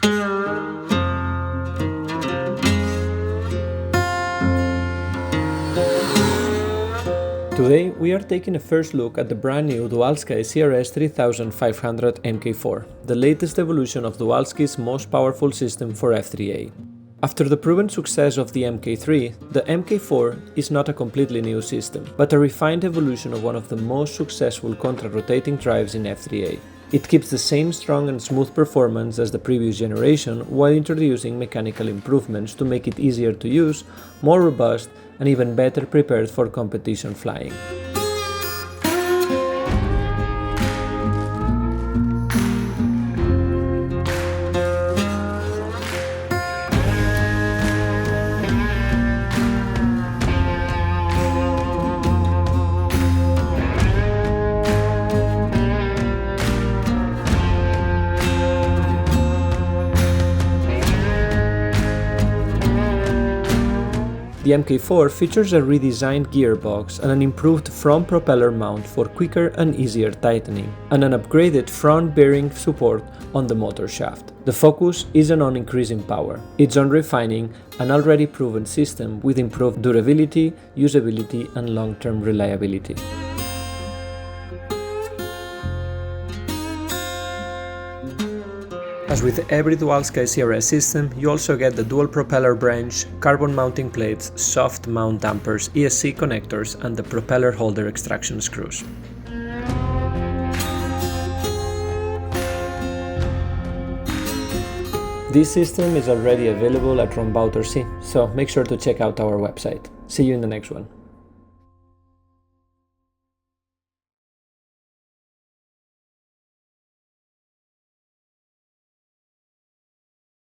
Today we are taking a first look at the brand new Dualsky CRS3500 MKIV, the latest evolution of Dualsky's most powerful system for F3A. After the proven success of the MKIII, the MKIV is not a completely new system, but a refined evolution of one of the most successful contra-rotating drives in F3A. It keeps the same strong and smooth performance as the previous generation while introducing mechanical improvements to make it easier to use, more robust, and even better prepared for competition flying. The MKIV features a redesigned gearbox and an improved front propeller mount for quicker and easier tightening, and an upgraded front bearing support on the motor shaft. The focus isn't on increasing power, it's on refining an already proven system with improved durability, usability, and long-term reliability. As with every Dualsky CRS system, you also get the dual propeller branch, carbon mounting plates, soft mount dampers, ESC connectors, and the propeller holder extraction screws. This system is already available at Rombaut, so make sure to check out our website. See you in the next one.